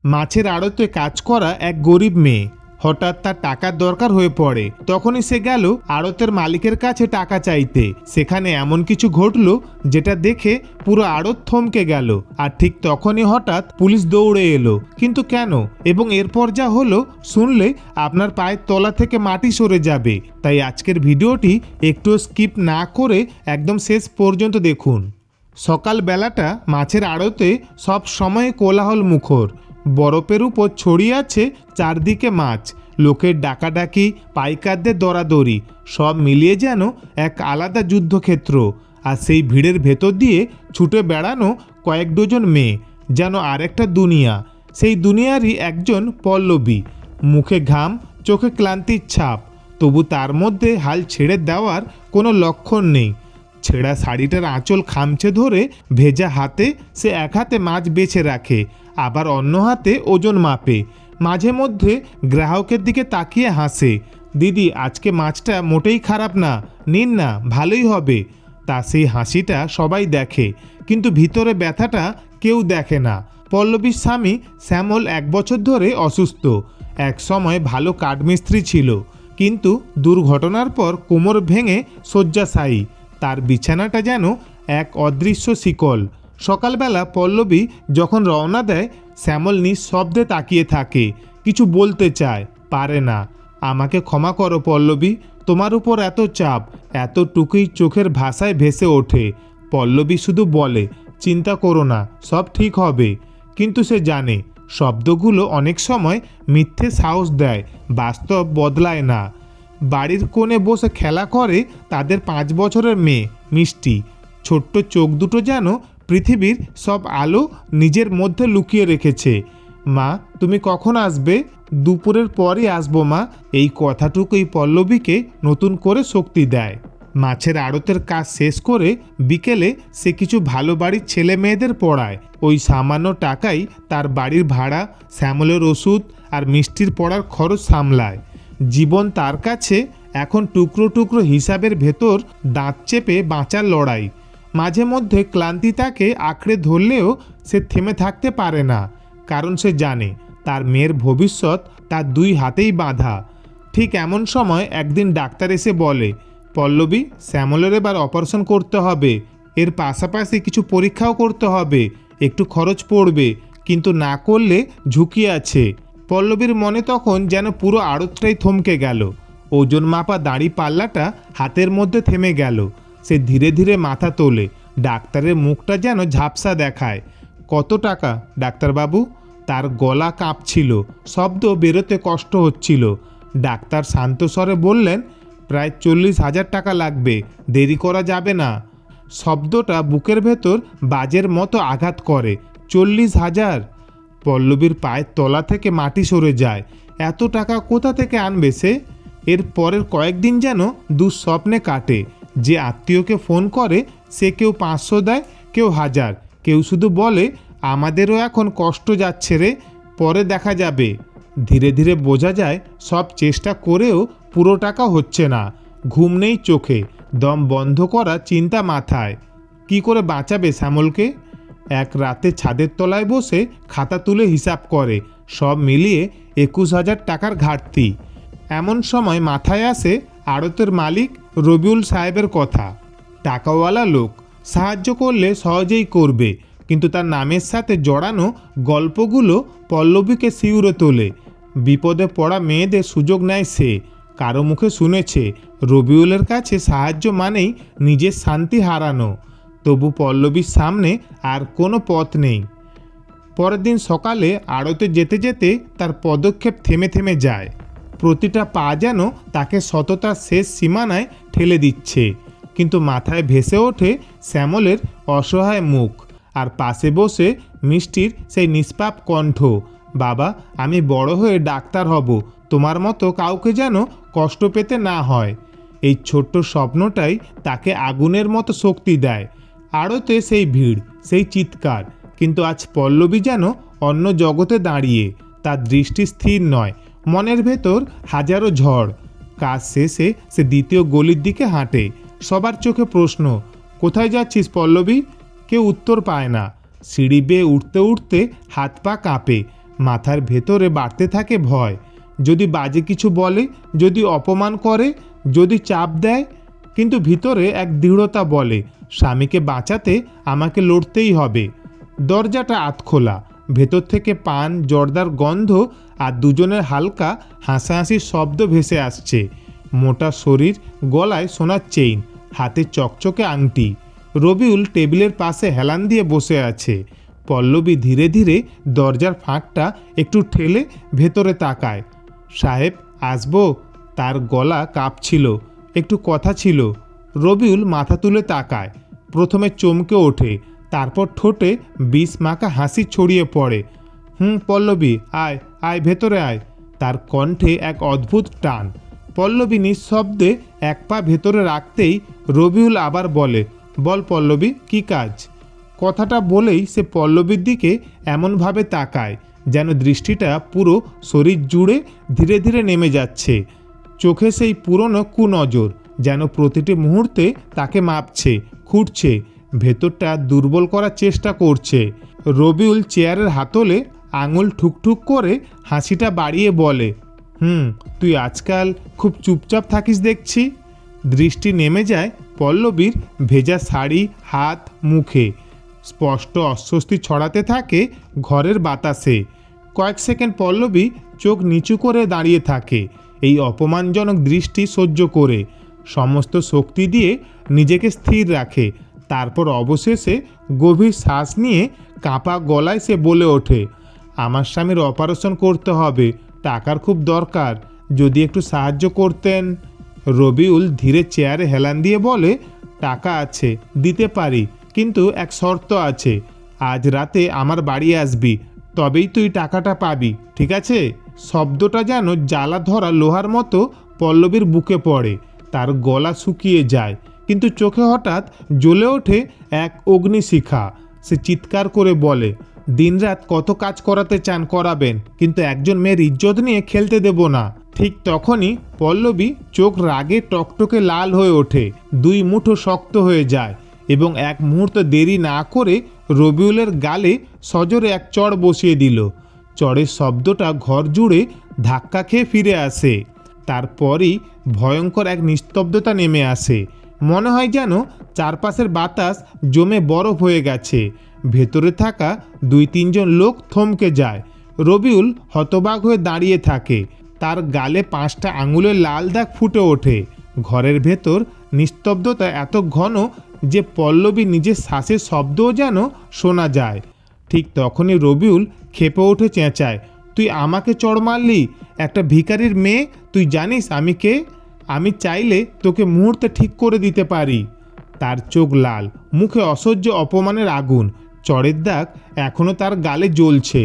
মাছের আড়তে কাজ করা এক গরিব মেয়ে। হঠাৎ তার টাকার দরকার হয়ে পড়ে। তখনই সে গেল আড়তের মালিকের কাছে টাকা চাইতে। সেখানে এমন কিছু ঘটল যেটা দেখে পুরো আড়ত থমকে গেল। আর ঠিক তখনই হঠাৎ পুলিশ দৌড়ে এলো। কিন্তু কেন এবং এরপর যা হলো শুনলে আপনার পায়ের তলা থেকে মাটি সরে যাবে। তাই আজকের ভিডিওটি একটু স্কিপ না করে একদম শেষ পর্যন্ত দেখুন। সকালবেলাটা মাছের আড়তে সব সময় কোলাহল মুখর। বরফের উপর ছড়িয়ে আছে চারদিকে মাছ, লোকের ডাকাডাকি, পাইকারদের দরাদরি, সব মিলিয়ে যেন এক আলাদা যুদ্ধক্ষেত্র। আর সেই ভিড়ের ভেতর দিয়ে ছুটে বেড়ানো কয়েক ডজন মেয়ে যেন আরেকটা দুনিয়া। সেই দুনিয়ারই একজন পল্লবী। মুখে ঘাম, চোখে ক্লান্তির ছাপ, তবু তার মধ্যে হাল ছেড়ে দেওয়ার কোনো লক্ষণ নেই। ছেঁড়া শাড়িটার আঁচল খামচে ধরে ভেজা হাতে সে এক হাতে মাছ বেছে রাখে, আবার অন্য হাতে ওজন মাপে। মাঝে মধ্যে গ্রাহকের দিকে তাকিয়ে হাসে। দিদি, আজকে মাছটা মোটেই খারাপ না, নিন না, ভালোই হবে। তা সেই হাসিটা সবাই দেখে, কিন্তু ভিতরে ব্যথাটা কেউ দেখে না। পল্লবীর স্বামী শ্যামল 1 বছর ধরে অসুস্থ। এক সময় ভালো কাঠমিস্ত্রি ছিল, কিন্তু দুর্ঘটনার পর কোমর ভেঙে শয্যাশায়ী। তার বিছানাটা যেন এক অদৃশ্য শিকল। সকালবেলা পল্লবী যখন রওনা দেয়, শ্যামল নিঃশব্দে তাকিয়ে থাকে। কিছু বলতে চায়, পারে না। আমাকে ক্ষমা করো পল্লবী, তোমার উপর এত চাপ। এতটুকুই চোখের ভাষায় ভেসে ওঠে। পল্লবী শুধু বলে, চিন্তা করো না, সব ঠিক হবে। কিন্তু সে জানে শব্দগুলো অনেক সময় মিথ্যে সাহস দেয়, বাস্তব বদলায় না। বাড়ির কোণে বসে খেলা করে তাদের 5 বছরের মেয়ে মিষ্টি। ছোট্ট চোখ দুটো যেন পৃথিবীর সব আলো নিজের মধ্যে লুকিয়ে রেখেছে। মা, তুমি কখন আসবে? দুপুরের পরই আসবো মা। এই কথাটুকুই পল্লবীকে নতুন করে শক্তি দেয়। মাছের আড়তের কাজ শেষ করে বিকেলে সে কিছু ভালো বাড়ির ছেলে মেয়েদের পড়ায়। ওই সামান্য টাকাই তার বাড়ির ভাড়া, শ্যামলের ওষুধ আর মিষ্টির পড়ার খরচ সামলায়। জীবন তার কাছে এখন টুকরো টুকরো হিসাবের ভেতর দাঁত চেপে বাঁচার লড়াই। মাঝে মধ্যে ক্লান্তি তাকে আঁকড়ে ধরলেও সে থেমে থাকতে পারে না, কারণ সে জানে তার মেয়ের ভবিষ্যৎ তার 2 হাতেই বাঁধা। ঠিক এমন সময় একদিন ডাক্তার এসে বলে, পল্লবী, শ্যামলের এবার অপারেশন করতে হবে। এর পাশাপাশি কিছু পরীক্ষাও করতে হবে। একটু খরচ পড়বে, কিন্তু না করলে ঝুঁকি আছে। পল্লবীর মনে তখন যেন পুরো আড়তটাই থমকে গেল। ওজন মাপা দাড়ি পাল্লাটা হাতের মধ্যে থেমে গেল। সে ধীরে ধীরে মাথা তোলে। ডাক্তারের মুখটা যেন ঝাপসা দেখায়। কত টাকা ডাক্তারবাবু? তার গলা কাঁপছিল, শব্দ বেরোতে কষ্ট হচ্ছিল। ডাক্তার শান্ত স্বরে বললেন, প্রায় 40,000 টাকা লাগবে, দেরি করা যাবে না। শব্দটা বুকের ভেতর বাজের মতো আঘাত করে। 40,000! পল্লবীর পায়ের তলা থেকে মাটি সরে যায়। এত টাকা কোথা থেকে আনবে সে? এর পরের কয়েকদিন যেন দুঃস্বপ্নে কাটে। যে আত্মীয়কে ফোন করে সে কেউ 500 দেয়, কেউ 1000, কেউ শুধু বলে, আমাদেরও এখন কষ্ট যাচ্ছে রে, পরে দেখা যাবে। ধীরে ধীরে বোঝা যায় সব চেষ্টা করেও পুরো টাকা হচ্ছে না। ঘুম নেই চোখে, দম বন্ধ করা চিন্তা মাথায়। কি করে বাঁচাবে শ্যামলকে? এক রাতে ছাদের তলায় বসে খাতা তুলে হিসাব করে, সব মিলিয়ে 21,000 টাকার ঘাটতি। এমন সময় মাথায় আসে আড়তের মালিক রবিউল সাহেবের কথা। টাকাওয়ালা লোক, সাহায্য করলে সহজেই করবে, কিন্তু তার নামের সাথে জড়ানো গল্পগুলো পল্লবীকে শিউরে তোলে। বিপদে পড়া মেয়েদের সুযোগ নেয় সে। কারো মুখে শুনেছে রবিউলের কাছে সাহায্য মানেই নিজের শান্তি হারানো। তবু পল্লবীর সামনে আর কোনো পথ নেই। পরের দিন সকালে আড়তে যেতে যেতে তার পদক্ষেপ থেমে থেমে যায়। প্রতিটা পা যেন তাকে সততার শেষ সীমানায় ঠেলে দিচ্ছে। কিন্তু মাথায় ভেসে ওঠে শ্যামলের অসহায় মুখ, আর পাশে বসে মিষ্টির সেই নিষ্পাপ কণ্ঠ, বাবা, আমি বড় হয়ে ডাক্তার হব, তোমার মতো কাউকে যেন কষ্ট পেতে না হয়। এই ছোট্ট স্বপ্নটাই তাকে আগুনের মতো শক্তি দেয়। আড়তে সেই ভিড়, সেই চিৎকার, কিন্তু আজ পল্লবী যেন অন্য জগতে দাঁড়িয়ে। তার দৃষ্টি স্থির নয়, মনের ভেতর হাজারো ঝড়। কাজ শেষে সে দ্বিতীয় গলির দিকে হাঁটে। সবার চোখে প্রশ্ন, কোথায় যাচ্ছিস পল্লবী? কেউ উত্তর পায় না। সিঁড়ি বেয়ে উঠতে উঠতে হাত পা কাঁপে। মাথার ভেতরে বাড়তে থাকে ভয়। যদি বাজে কিছু বলে, যদি অপমান করে, যদি চাপ দেয়। কিন্তু ভিতরে এক দৃঢ়তা বলে, স্বামীকে বাঁচাতে আমাকে লড়তেই হবে। দরজাটা আধখোলা, ভেতর থেকে পান জর্দার গন্ধ আর দুজনের হালকা হাসাহাসির শব্দ ভেসে আসছে। মোটা শরীর, গলায় সোনার চেইন, হাতে চকচকে আংটি। রবিউল টেবিলের পাশে হেলান দিয়ে বসে আছে। পল্লবী ধীরে ধীরে দরজার ফাঁকটা একটু ঠেলে ভেতরে তাকায়। সাহেব, আসবো? তার গলা কাঁপছিল। একটু কথা ছিল। রবিউল মাথা তুলে তাকায়। প্রথমে চমকে ওঠে, তারপর ঠোঁটে বিষ মাখা হাসি ছড়িয়ে পড়ে। পল্লবী, আয় আয়, ভেতরে আয়। তার কণ্ঠে এক অদ্ভুত টান। পল্লবী নিঃশব্দে এক পা ভেতরে রাখতেই রবিউল আবার বলে, বল পল্লবী, কি কাজ? কথাটা বলেই সে পল্লবীর দিকে এমনভাবে তাকায় যেন দৃষ্টিটা পুরো শরীর জুড়ে ধীরে ধীরে নেমে যাচ্ছে। চোখে সেই পুরনো কুনজর, যেন প্রতিটি মুহূর্তে তাকে মাপছে, খুঁড়ছে, ভেতরটা দুর্বল করার চেষ্টা করছে। রবিউল চেয়ারের হাতলে আঙুল ঠুকঠুক করে হাসিটা বাড়িয়ে বলে, তুই আজকাল খুব চুপচাপ থাকিস দেখছি। দৃষ্টি নেমে যায় পল্লবীর ভেজা শাড়ি, হাত, মুখে। স্পষ্ট অস্বস্তি ছড়াতে থাকে ঘরের বাতাসে। কয়েক সেকেন্ড পল্লবী চোখ নিচু করে দাঁড়িয়ে থাকে, এই অপমানজনক দৃষ্টি সহ্য করে। সমস্ত শক্তি দিয়ে নিজেকে স্থির রাখে। তারপর অবশেষে গভীর শ্বাস নিয়ে কাঁপা গলায় সে বলে ওঠে, আমার স্বামীর অপারেশন করতে হবে, টাকার খুব দরকার, যদি একটু সাহায্য করতেন। রবিউল ধীরে চেয়ারে হেলান দিয়ে বলে, টাকা আছে, দিতে পারি, কিন্তু এক শর্ত আছে। আজ রাতে আমার বাড়ি আসবি, তবেই তুই টাকাটা পাবি, ঠিক আছে? শব্দটা যেন জ্বালা ধরা লোহার মতো পল্লবীর বুকে পড়ে। তার গলা শুকিয়ে যায়, কিন্তু চোখে হঠাৎ জ্বলে ওঠে এক অগ্নিশিখা। সে চিৎকার করে বলে, দিনরাত কত কাজ করাতে চান করাবেন, কিন্তু একজন মেয়ের ইজ্জত নিয়ে খেলতে দেব না। ঠিক তখনই পল্লবী চোখ রাগে টকটকে লাল হয়ে ওঠে, দুই মুঠো শক্ত হয়ে যায় এবং এক মুহূর্ত দেরি না করে রবিউলের গালে সজোরে এক চড় বসিয়ে দিল। চড়ের শব্দটা ঘর জুড়ে ধাক্কা খেয়ে ফিরে আসে। তারপরই ভয়ঙ্কর এক নিস্তব্ধতা নেমে আসে। মনে হয় যেন চারপাশের বাতাস জমে বরফ হয়ে গেছে। ভেতরে থাকা 2-3 লোক থমকে যায়। রবিউল হতবাক হয়ে দাঁড়িয়ে থাকে। তার গালে 5টা আঙুলের লাল দাগ ফুটে ওঠে। ঘরের ভেতর নিস্তব্ধতা এত ঘন যে পল্লবী নিজের শ্বাসের শব্দও যেন শোনা যায়। ঠিক তখনই রবিউল ক্ষেপে ওঠে, চেঁচায়, তুই আমাকে চড় মারলি? একটা ভিখারির মেয়ে, তুই জানিস আমি কে? আমি চাইলে তোকে মুহূর্তে ঠিক করে দিতে পারি। তার চোখ লাল, মুখে অসহ্য অপমানের আগুন। চড়ের দাগ এখনও তার গালে জ্বলছে।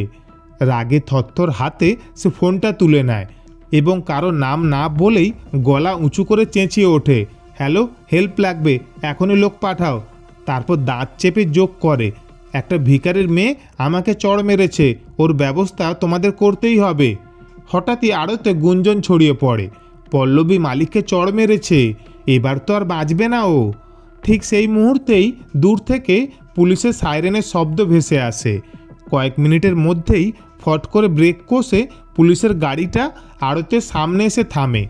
রাগে থরথর হাতে সে ফোনটা তুলে নেয় এবং কারো নাম না বলেই গলা উঁচু করে চেঁচিয়ে ওঠে, হ্যালো, হেল্প লাগবে, এখনই লোক পাঠাও। তারপর দাঁত চেপে যোগ করে, একটা ভিখারির মেয়ে আমাকে চড় মেরেছে, ওর ব্যবস্থা তোমাদের করতেই হবে। হঠাৎই আড়তে গুঞ্জন ছড়িয়ে পড়ে, পল্লবী মালিককে চড় মেরেছে, এবার তো আর বাঁচবে না ও। ঠিক সেই মুহূর্তেই দূর থেকে পুলিশের সাইরেনের শব্দ ভেসে আসে। কয়েক মিনিটের মধ্যেই ফট করে ব্রেক কষে পুলিশের গাড়িটা আড়তের সামনে এসে থামে।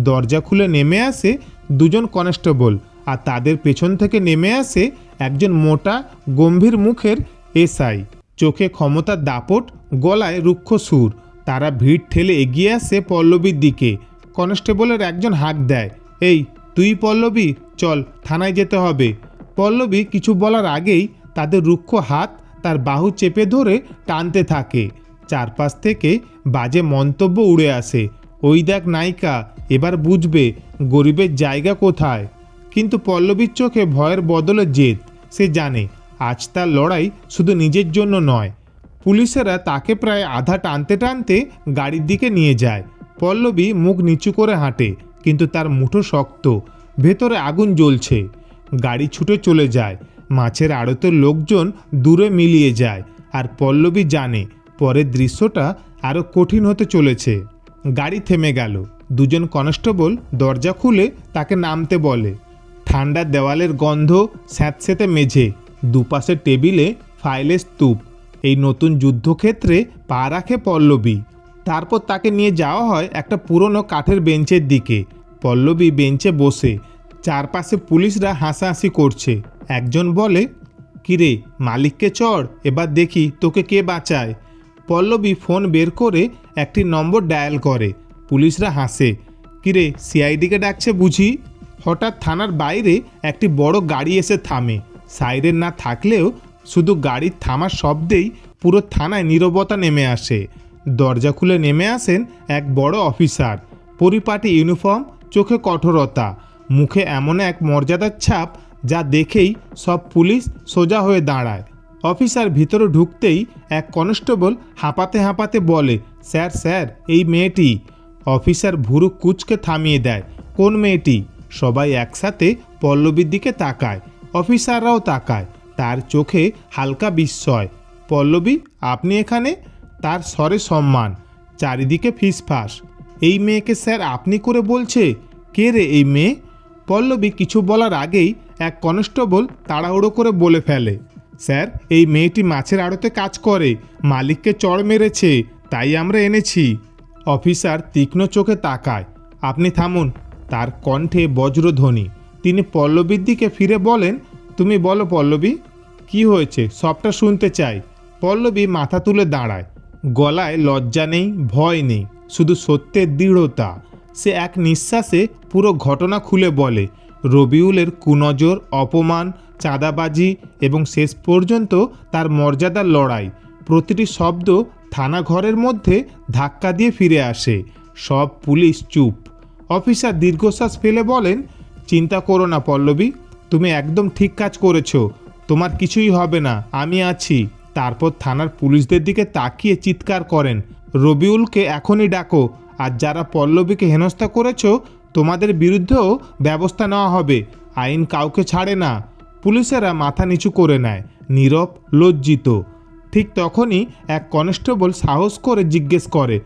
দরজা খুলে নেমে আসে 2 কনস্টেবল, আর তাদের পেছন থেকে নেমে আসে একজন মোটা গম্ভীর মুখের এসআই। চোখে ক্ষমতার দাপট, গলায় রুক্ষ সুর। তারা ভিড় ঠেলে এগিয়ে আসে পল্লবীর দিকে। কনস্টেবলের একজন হাঁক দেয়, এই তুই পল্লবী, চল, থানায় যেতে হবে। পল্লবী কিছু বলার আগেই তাদের রুক্ষ হাত তার বাহু চেপে ধরে টানতে থাকে। চারপাশ থেকে বাজে মন্তব্য উড়ে আসে, ওই দেখ নায়িকা, এবার বুঝবে গরিবের জায়গা কোথায়। কিন্তু পল্লবীর চোখে ভয়ের বদলে জেদ। সে জানে আজ তার লড়াই শুধু নিজের জন্য নয়। পুলিশেরা তাকে প্রায় আধা টানতে টানতে গাড়ির দিকে নিয়ে যায়। পল্লবী মুখ নিচু করে হাঁটে, কিন্তু তার মুঠো শক্ত, ভেতরে আগুন জ্বলছে। গাড়ি ছুটে চলে যায়। মাছের আড়তের লোকজন দূরে মিলিয়ে যায়, আর পল্লবী জানে পরের দৃশ্যটা আরও কঠিন হতে চলেছে। গাড়ি থেমে গেল। 2 কনস্টেবল দরজা খুলে তাকে নামতে বলে। ঠান্ডা দেওয়ালের গন্ধ, স্যাঁতস্যাঁতে মেঝে, দুপাশের টেবিলে ফাইলের স্তূপ। এই নতুন যুদ্ধক্ষেত্রে পা রাখে পল্লবী। তারপর তাকে নিয়ে যাওয়া হয় একটা পুরনো কাঠের বেঞ্চের দিকে। পল্লবী বেঞ্চে বসে, চারপাশে পুলিশরা হাসাহাসি করছে। একজন বলে, কিরে মালিককে চড়, এবার দেখি তোকে কে বাঁচায়। পল্লবী ফোন বের করে একটি নম্বর ডায়াল করে। পুলিশরা হাসে, কিরে সিআইডিকে ডাকছে বুঝি। হঠাৎ থানার বাইরে একটি বড় গাড়ি এসে থামে। সাইরেন না থাকলেও শুধু গাড়ির থামার শব্দেই পুরো থানায় নীরবতা নেমে আসে। দরজা খুলে নেমে আসেন এক বড় অফিসার, পরিপাটি ইউনিফর্ম, চোখে কঠোরতা, মুখে এমন এক মর্যাদার ছাপ যা দেখেই সব পুলিশ সোজা হয়ে দাঁড়ায়। অফিসার ভিতরে ঢুকতেই এক কনস্টেবল হাঁপাতে হাঁপাতে বলে, স্যার স্যার এই মেয়েটি। অফিসার ভুরু কুঁচকে থামিয়ে দেয়, কোন মেয়েটি? সবাই একসাথে পল্লবীর দিকে তাকায়। অফিসাররাও তাকায়, তার চোখে হালকা বিস্ময়। পল্লবী আপনি এখানে? তার স্বরে সম্মান, চারিদিকে ফিসফাস। এই মেয়েকে স্যার আপনি করে বলছে? কে রে এই মেয়ে? পল্লবী কিছু বলার আগেই এক কনস্টেবল তাড়াহুড়ো করে বলে ফেলে, স্যার এই মেয়েটি মাছের আড়তে কাজ করে, মালিককে চড় মেরেছে, তাই আমরা এনেছি। অফিসার তীক্ষ্ণ চোখে তাকায়, আপনি থামুন। তার কণ্ঠে বজ্রধ্বনি। তিনি পল্লবীর দিকে ফিরে বলেন, তুমি বলো পল্লবী, কি হয়েছে সবটা শুনতে চাই। পল্লবী মাথা তুলে দাঁড়ায়, গলায় লজ্জা নেই, ভয় নেই, শুধু সত্যের দৃঢ়তা। সে এক নিঃশ্বাসে পুরো ঘটনা খুলে বলে, রবিউলের কুনজর, অপমান, চাঁদাবাজি এবং শেষ পর্যন্ত তার মর্যাদার লড়াই। প্রতিটি শব্দ থানা ঘরের মধ্যে ধাক্কা দিয়ে ফিরে আসে। সব পুলিশ চুপ। অফিসার দীর্ঘশ্বাস ফেলে বলেন, চিন্তা করো না পল্লবী, তুমি একদম ঠিক কাজ করেছো, তোমার কিছুই হবে না, আমি আছি। তারপর থানার পুলিশদের দিকে তাকিয়ে চিৎকার করেন, রবিউলকে এখনই ডাকো, আর যারা পল্লবীকে হেনস্থা করেছো তোমাদের বিরুদ্ধেও ব্যবস্থা নেওয়া হবে, আইন কাউকে ছাড়ে না। পুলিশেরা মাথা নিচু করে নেয়, নীরব, লজ্জিত। ঠিক তখনই এক কনস্টেবল সাহস করে জিজ্ঞেস করে,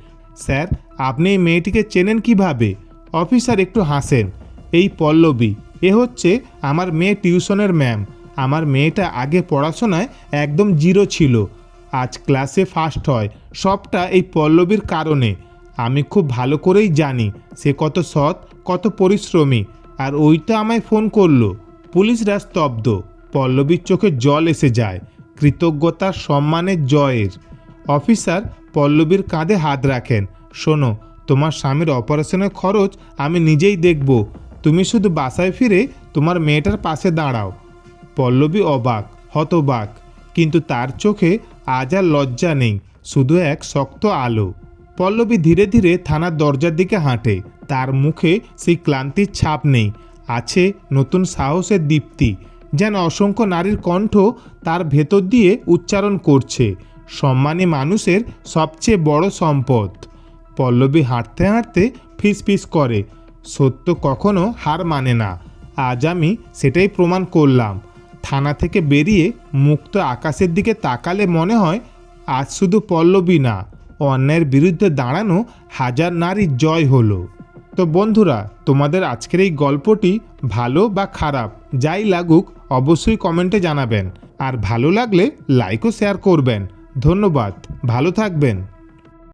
স্যার আপনি এই মেয়েটিকে চেনেন কিভাবে? অফিসার একটু হাসেন, এই পল্লবী, এ হচ্ছে আমার মেয়ে টিউশনের ম্যাম। আমার মেয়েটা আগে পড়াশোনায় একদম জিরো ছিল, আজ ক্লাসে ফার্স্ট হয়, সবটা এই পল্লবীর কারণে। আমি খুব ভালো করেই জানি সে কত সৎ, কত পরিশ্রমী, আর ওই তো আমায় ফোন করলো। পুলিশরা স্তব্ধ। পল্লবীর চোখে জল এসে যায়, কৃতজ্ঞতার, সম্মানের, জয়ের। অফিসার পল্লবীর কাঁধে হাত রাখেন, শোনো তোমার স্বামীর অপারেশনের খরচ আমি নিজেই দেখব, তুমি শুধু বাসায় ফিরে তোমার মেয়েটার পাশে দাঁড়াও। পল্লবী অবাক, হতবাক, কিন্তু তার চোখে আজ আর লজ্জা নেই, শুধু এক শক্ত আলো। পল্লবী ধীরে ধীরে থানার দরজার দিকে হাঁটে। তার মুখে সেই ক্লান্তির ছাপ নেই, আছে নতুন সাহসের দীপ্তি, যেন অসংখ্য নারীর কণ্ঠ তার ভেতর দিয়ে উচ্চারণ করছে, সম্মানী মানুষের সবচেয়ে বড় সম্পদ। পল্লবী হাঁটতে হাঁটতে ফিসফিস করে, সত্য কখনো হার মানে না, আজ আমি সেটাই প্রমাণ করলাম। থানা থেকে বেরিয়ে মুক্ত আকাশের দিকে তাকালে মনে হয় আজ শুধু পল্লবী না, অন্যায়ের বিরুদ্ধে দাঁড়ানো হাজার নারীর জয় হলো। তো বন্ধুরা, তোমাদের আজকের এই গল্পটি ভালো বা খারাপ যাই লাগুক অবশ্যই কমেন্টে জানাবেন, আর ভালো লাগলে লাইক ও শেয়ার করবেন। ধন্যবাদ, ভালো থাকবেন।